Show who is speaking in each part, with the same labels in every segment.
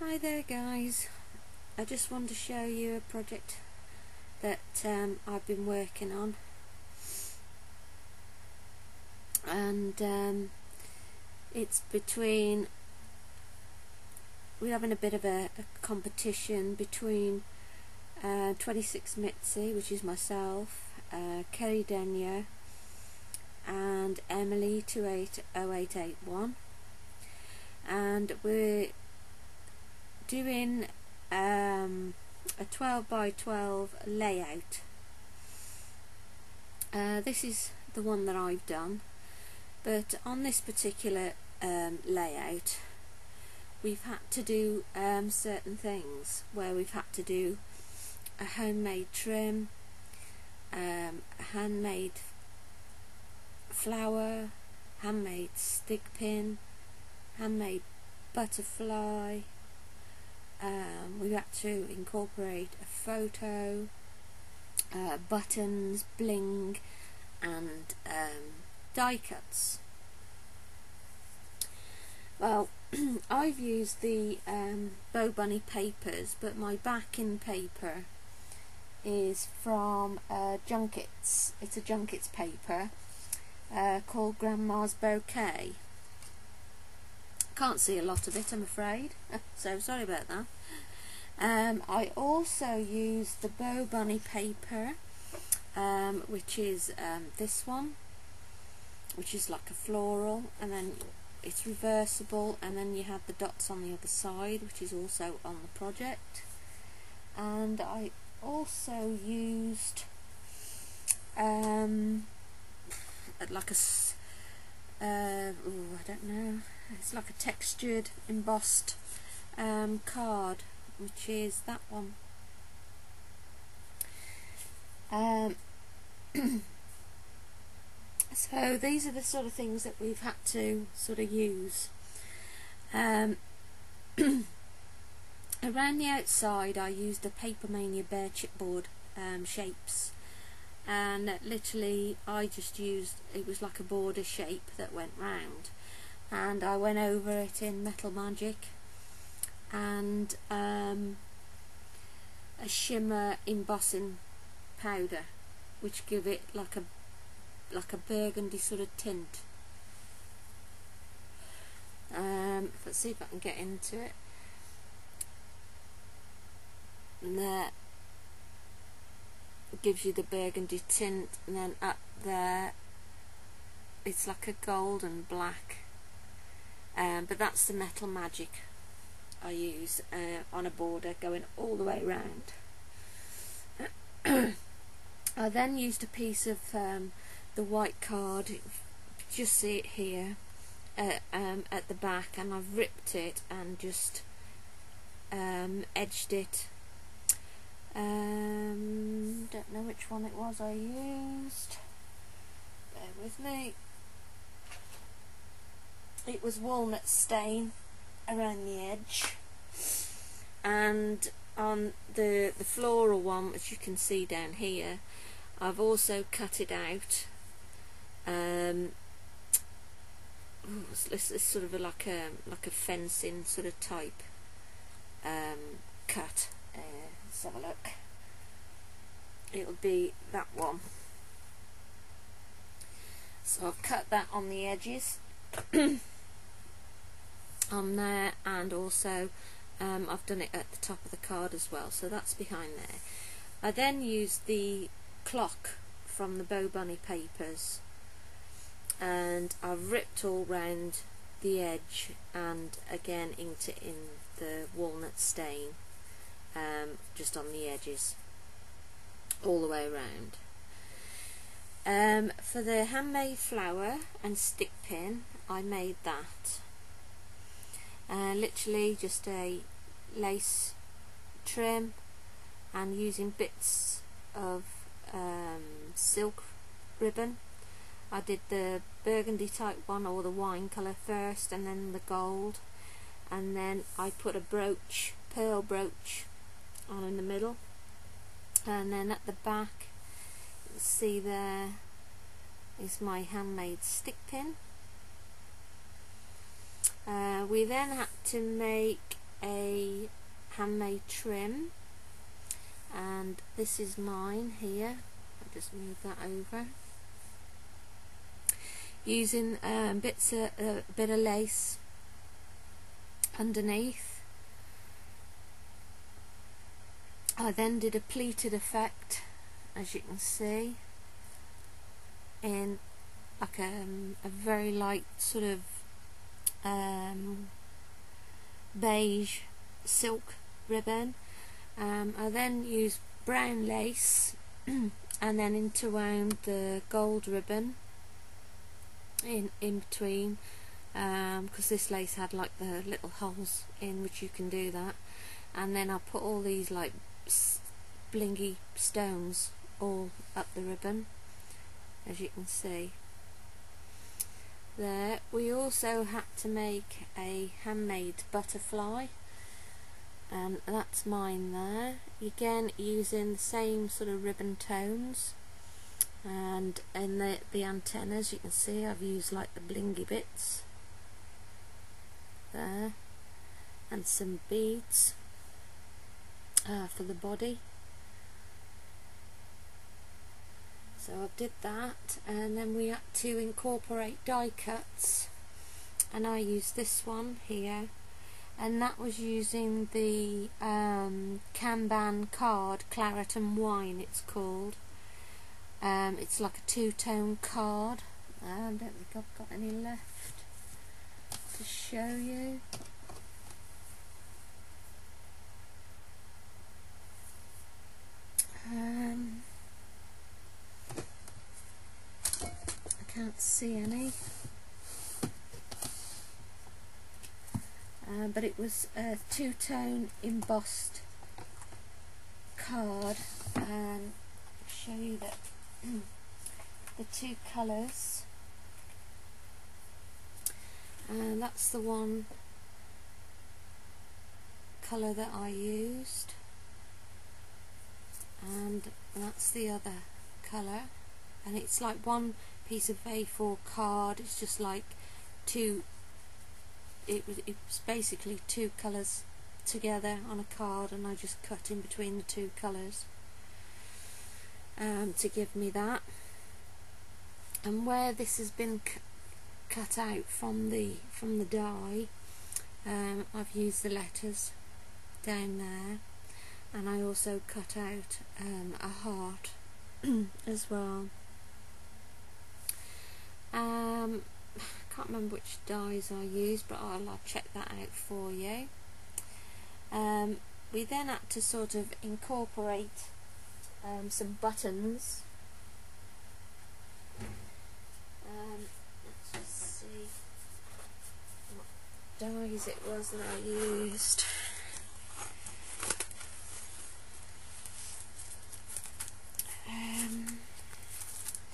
Speaker 1: Hi there guys, I just wanted to show you a project that I've been working on, and it's between, we're having a bit of a competition between 26 Mitzi, which is myself, Kerry Denyer and Emily 280881, and we're doing a 12 by 12 layout. This is the one that I've done, but on this particular layout we've had to do certain things where we've had to do a homemade trim, a handmade flower, handmade stick pin, handmade butterfly. We had to incorporate a photo, buttons, bling, and die cuts. Well, I've used the Bow Bunny papers, but my backing paper is from Junkets. It's a Junkets paper called Grandma's Bouquet. Can't see a lot of it, I'm afraid, so sorry about that. I also used the Bow Bunny paper, which is this one, which is like a floral, and then it's reversible, and then you have the dots on the other side, which is also on the project. And I also used like a I don't know, it's like a textured embossed card, which is that one. So these are the sort of things that we've had to sort of use. Around the outside I used a Papermania bare chipboard shapes, and literally I just used, it was like a border shape that went round, and I went over it in Metal Magic and a shimmer embossing powder, which give it like a burgundy sort of tint. Let's see if I can get into it. And there, it gives you the burgundy tint, and then up there it's like a gold and black, but that's the Metal Magic I use on a border going all the way around. I then used a piece of the white card, just see it here, at the back, and I've ripped it and just edged it. Don't know which one it was I used, bear with me. It was walnut stain around the edge, and on the floral one, which you can see down here, I've also cut it out. It's sort of like a fencing sort of type cut. Let's have a look. It'll be that one. So I've cut that on the edges on there, and also I've done it at the top of the card as well, so that's behind there. I then used the clock from the Bow Bunny papers, and I've ripped all round the edge and again inked it in the walnut stain, just on the edges all the way around. For the handmade flower and stick pin, I made that literally just a lace trim, and using bits of silk ribbon. I did the burgundy type one, or the wine colour first, and then the gold, and then I put a brooch, pearl brooch, on in the middle, and then at the back, you'll see there is my handmade stick pin. We then had to make a handmade trim, and this is mine here. I'll just move that over. Using a bit of lace underneath. I then did a pleated effect, as you can see, in like a very light sort of beige silk ribbon. I then used brown lace and then interwound the gold ribbon in between, because this lace had like the little holes in which you can do that, and then I put all these like blingy stones all up the ribbon, as you can see there. We also had to make a handmade butterfly, and that's mine there, again using the same sort of ribbon tones. And in the antennas, you can see I've used like the blingy bits there, and some beads for the body. So I did that, and then we had to incorporate die cuts, and I used this one here, and that was using the Kanban card, Claret and Wine it's called. It's like a two-tone card. I don't think I've got any left to show you. I can't see any. But it was a two-tone embossed card, and I'll show you that the two colours, and that's the one colour that I used, and that's the other colour, and it's like one piece of A4 card. It's just like two, it was basically two colours together on a card, and I just cut in between the two colours to give me that. And where this has been cut out from the die, I've used the letters down there, and I also cut out a heart as well. Can't remember which dies I used, but I'll check that out for you. We then had to sort of incorporate some buttons. Let's just see what dies it was that I used.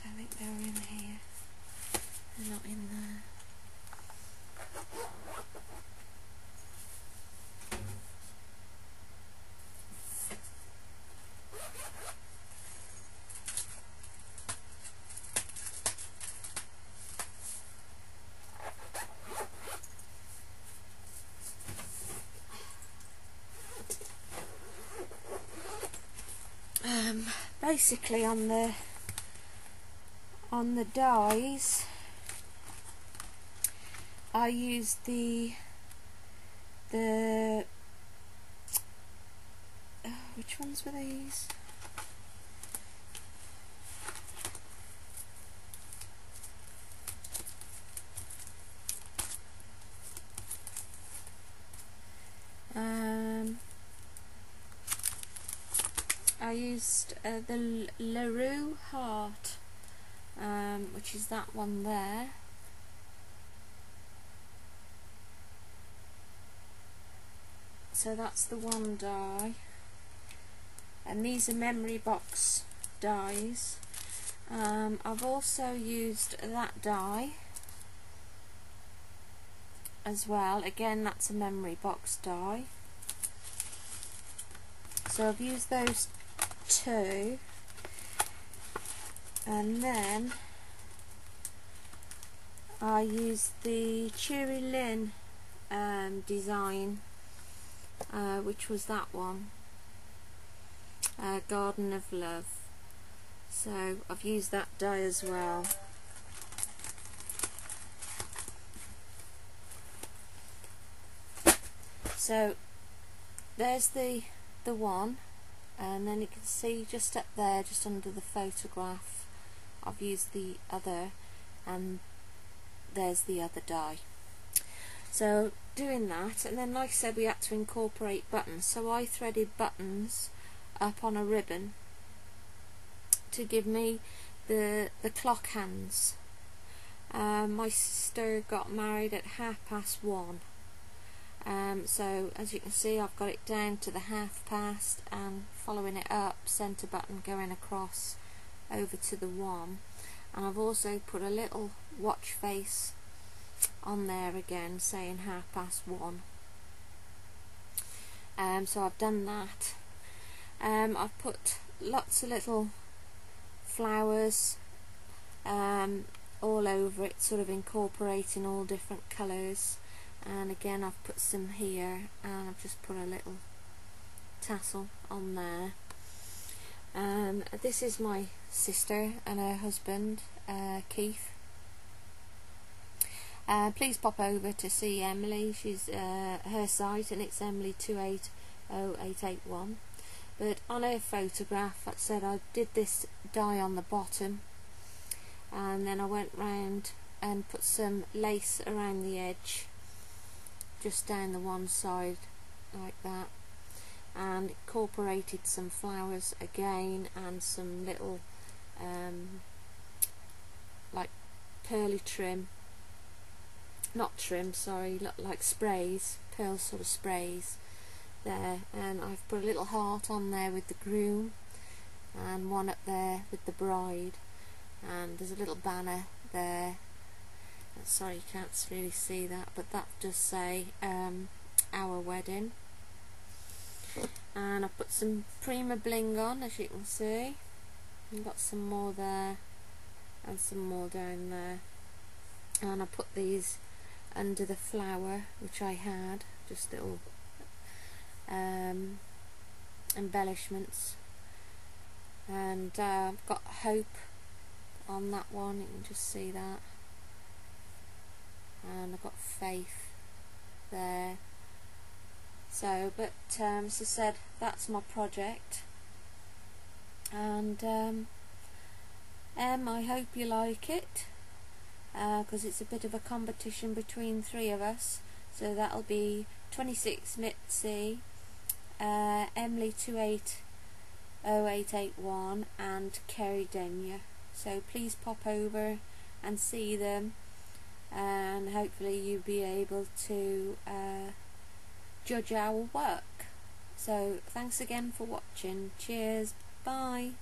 Speaker 1: Don't think they were in here. They're not in there. Basically on the dies, I used the which ones were these? I used the LaRue heart, which is that one there. So that's the one die, and these are memory box dies. I've also used that die as well. Again, that's a memory box die. So I've used those two, and then I used the Cheery Lynn design which was that one, Garden of Love. So I've used that die as well. So there's the one, and then you can see just up there, just under the photograph, I've used the other, and there's the other die. So doing that, and then like I said, we had to incorporate buttons, so I threaded buttons up on a ribbon to give me the clock hands. My sister got married at 1:30. So as you can see, I've got it down to the 1/2 and following it up, centre button going across over to the 1, and I've also put a little watch face on there again saying 1:30. So I've done that. I've put lots of little flowers all over it, sort of incorporating all different colours, and again I've put some here, and I've just put a little tassel on there. This is my sister and her husband, Keith. Please pop over to see Emily. She's her site, and it's Emily280881. But on her photograph, like I said, I did this die on the bottom, and then I went round and put some lace around the edge, just down the one side like that, and incorporated some flowers again, and some little like pearly trim, not trim, sorry, like sprays, pearl sort of sprays there, and I've put a little heart on there with the groom, and one up there with the bride, and there's a little banner there. Sorry, you can't really see that, but that does say our wedding. And I put some Prima bling on, as you can see. I've got some more there and some more down there, and I put these under the flower which I had, just little embellishments, and I've got hope on that one, you can just see that, and I've got faith there. So, but as I said, that's my project, and I hope you like it, because it's a bit of a competition between three of us. So that'll be 26 Mitzi, Emily280881, and Kerry Denya. So please pop over and see them, and hopefully you'll be able to judge our work. So thanks again for watching. Cheers, bye.